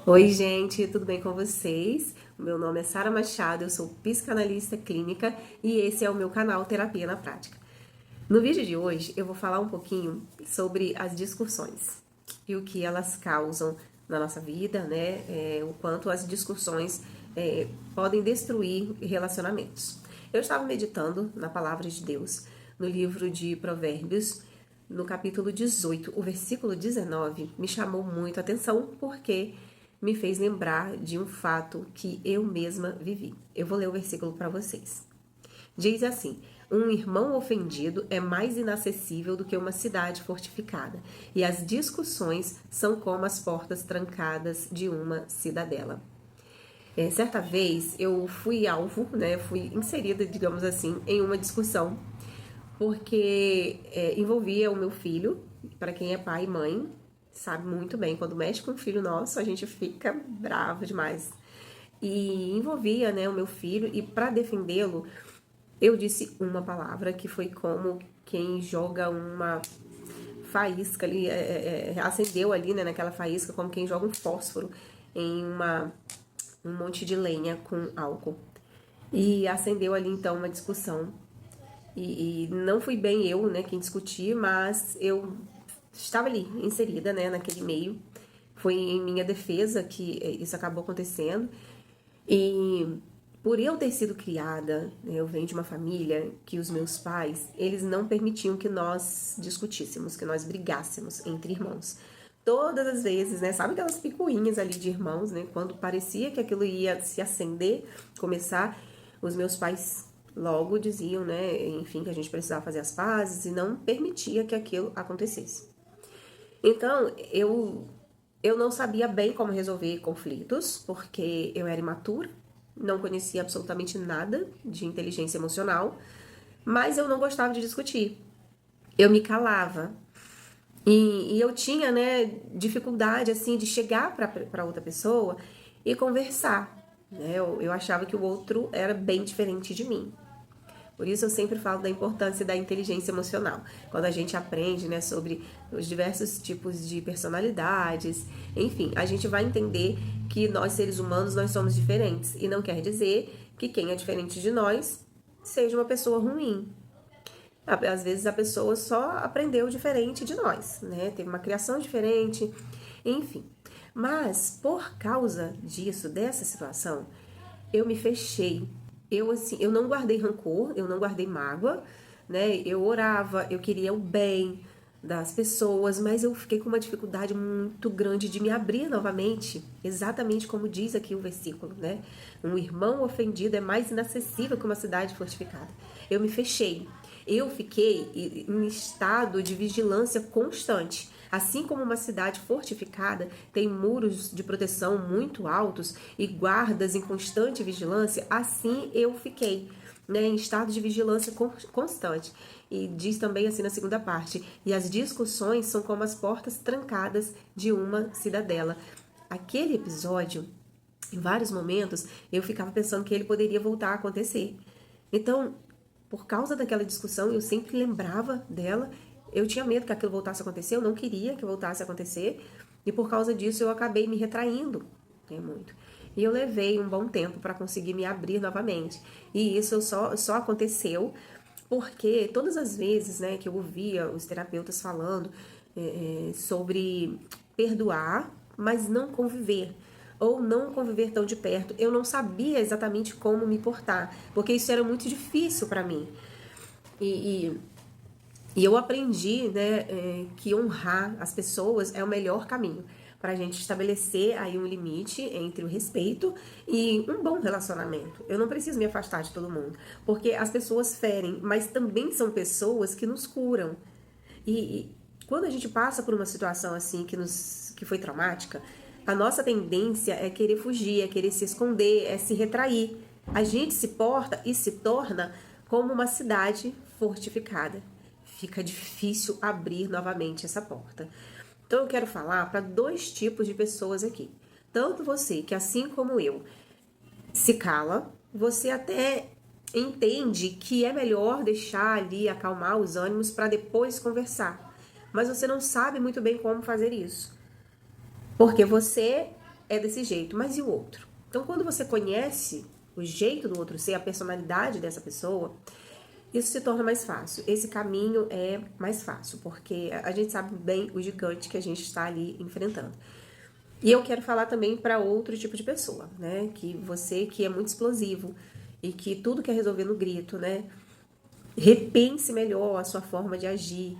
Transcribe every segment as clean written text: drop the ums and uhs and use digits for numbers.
Oi, gente, tudo bem com vocês? O meu nome é Sara Machado, eu sou psicanalista clínica e esse é o meu canal Terapia na Prática. No vídeo de hoje eu vou falar um pouquinho sobre as discussões e o que elas causam na nossa vida, né? O quanto as discussões podem destruir relacionamentos. Eu estava meditando na palavra de Deus, no livro de Provérbios, no capítulo 18, o versículo 19 me chamou muito a atenção porque me fez lembrar de um fato que eu mesma vivi. Eu vou ler o versículo para vocês. Diz assim: um irmão ofendido é mais inacessível do que uma cidade fortificada, e as discussões são como as portas trancadas de uma cidadela. Certa vez eu fui alvo, né, fui inserida, digamos assim, em uma discussão, porque envolvia o meu filho. Para quem é pai e mãe, sabe muito bem, quando mexe com o filho nosso, a gente fica bravo demais. E envolvia, né, o meu filho, e para defendê-lo, eu disse uma palavra que foi como quem joga uma faísca ali, acendeu ali, né, naquela faísca, como quem joga um fósforo em um monte de lenha com álcool. E acendeu ali então uma discussão. E não fui bem eu, né, quem discuti, mas eu estava ali, inserida, né, naquele meio. Foi em minha defesa que isso acabou acontecendo. E por eu ter sido criada, né, eu venho de uma família que os meus pais, eles não permitiam que nós discutíssemos, que nós brigássemos entre irmãos. Todas as vezes, né, sabe aquelas picuinhas ali de irmãos, né, quando parecia que aquilo ia se acender, começar, os meus pais logo diziam, né, enfim, que a gente precisava fazer as pazes e não permitia que aquilo acontecesse. Então, eu não sabia bem como resolver conflitos, porque eu era imatura, não conhecia absolutamente nada de inteligência emocional, mas eu não gostava de discutir. Eu me calava. E eu tinha, né, dificuldade, assim, de chegar para outra pessoa e conversar. Né? Eu achava que o outro era bem diferente de mim. Por isso eu sempre falo da importância da inteligência emocional. Quando a gente aprende, né, sobre os diversos tipos de personalidades, enfim, a gente vai entender que nós seres humanos nós somos diferentes e não quer dizer que quem é diferente de nós seja uma pessoa ruim. Às vezes a pessoa só aprendeu diferente de nós, né? Teve uma criação diferente, enfim. Mas por causa disso, dessa situação, eu me fechei. Eu não guardei rancor, eu não guardei mágoa, né? Eu orava, eu queria o bem das pessoas, mas eu fiquei com uma dificuldade muito grande de me abrir novamente, exatamente como diz aqui o versículo, né? Um irmão ofendido é mais inacessível que uma cidade fortificada. Eu me fechei. Eu fiquei em estado de vigilância constante. Assim como uma cidade fortificada tem muros de proteção muito altos e guardas em constante vigilância, assim eu fiquei, né, em estado de vigilância constante. E diz também assim na segunda parte: e as discussões são como as portas trancadas de uma cidadela. Aquele episódio, em vários momentos, eu ficava pensando que ele poderia voltar a acontecer. Então, por causa daquela discussão, eu sempre lembrava dela. Eu tinha medo que aquilo voltasse a acontecer, eu não queria que voltasse a acontecer. E por causa disso, eu acabei me retraindo, né, muito. E eu levei um bom tempo para conseguir me abrir novamente. E isso só aconteceu porque todas as vezes, né, que eu ouvia os terapeutas falando sobre perdoar, mas não conviver, ou não conviver tão de perto, eu não sabia exatamente como me portar, porque isso era muito difícil para mim. E, e eu aprendi, né, que honrar as pessoas é o melhor caminho para a gente estabelecer aí um limite entre o respeito e um bom relacionamento. Eu não preciso me afastar de todo mundo, porque as pessoas ferem, mas também são pessoas que nos curam. E quando a gente passa por uma situação assim que foi traumática, a nossa tendência é querer fugir, é querer se esconder, é se retrair. A gente se porta e se torna como uma cidade fortificada. Fica difícil abrir novamente essa porta. Então eu quero falar para dois tipos de pessoas aqui. Tanto você que, assim como eu, se cala, você até entende que é melhor deixar ali acalmar os ânimos para depois conversar. Mas você não sabe muito bem como fazer isso. Porque você é desse jeito, mas e o outro? Então, quando você conhece o jeito do outro ser, a personalidade dessa pessoa, isso se torna mais fácil. Esse caminho é mais fácil, porque a gente sabe bem o gigante que a gente está ali enfrentando. E eu quero falar também para outro tipo de pessoa, né? Que você que é muito explosivo e que tudo quer resolver no grito, né? Repense melhor a sua forma de agir.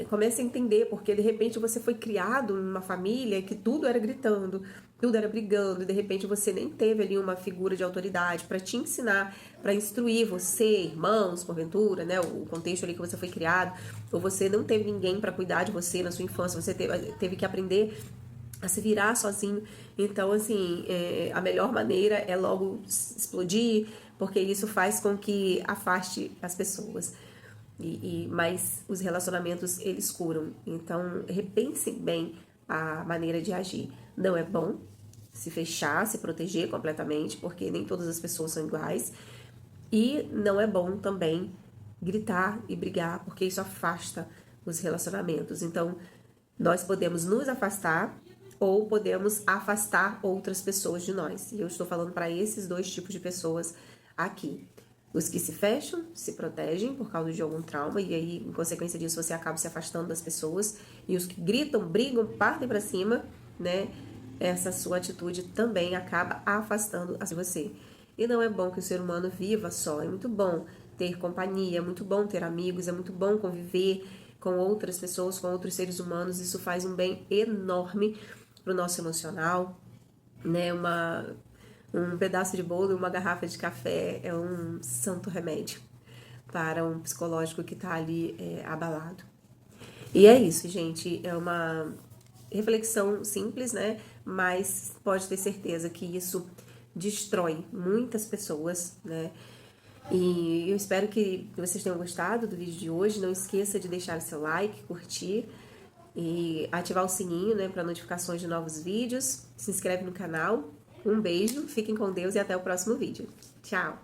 Comece a entender, porque de repente você foi criado numa família que tudo era gritando, tudo era brigando, e de repente você nem teve ali uma figura de autoridade para te ensinar, para instruir você, irmãos, porventura, né? O contexto ali que você foi criado, ou você não teve ninguém para cuidar de você na sua infância, você teve que aprender a se virar sozinho. Então, assim, a melhor maneira é logo explodir, porque isso faz com que afaste as pessoas. Mas os relacionamentos, eles curam. Então, repensem bem a maneira de agir. Não é bom se fechar, se proteger completamente, porque nem todas as pessoas são iguais. E não é bom também gritar e brigar, porque isso afasta os relacionamentos. Então, nós podemos nos afastar ou podemos afastar outras pessoas de nós. E eu estou falando para esses dois tipos de pessoas aqui. Os que se fecham, se protegem por causa de algum trauma, e aí, em consequência disso, você acaba se afastando das pessoas. E os que gritam, brigam, partem para cima, né? Essa sua atitude também acaba afastando a você. E não é bom que o ser humano viva só. É muito bom ter companhia, é muito bom ter amigos, é muito bom conviver com outras pessoas, com outros seres humanos. Isso faz um bem enorme para o nosso emocional, né? Um pedaço de bolo e uma garrafa de café é um santo remédio para um psicológico que está ali abalado. E é isso, gente. É uma reflexão simples, né? Mas pode ter certeza que isso destrói muitas pessoas, né? E eu espero que vocês tenham gostado do vídeo de hoje. Não esqueça de deixar o seu like, curtir e ativar o sininho, né, para notificações de novos vídeos. Se inscreve no canal. Um beijo, fiquem com Deus e até o próximo vídeo. Tchau!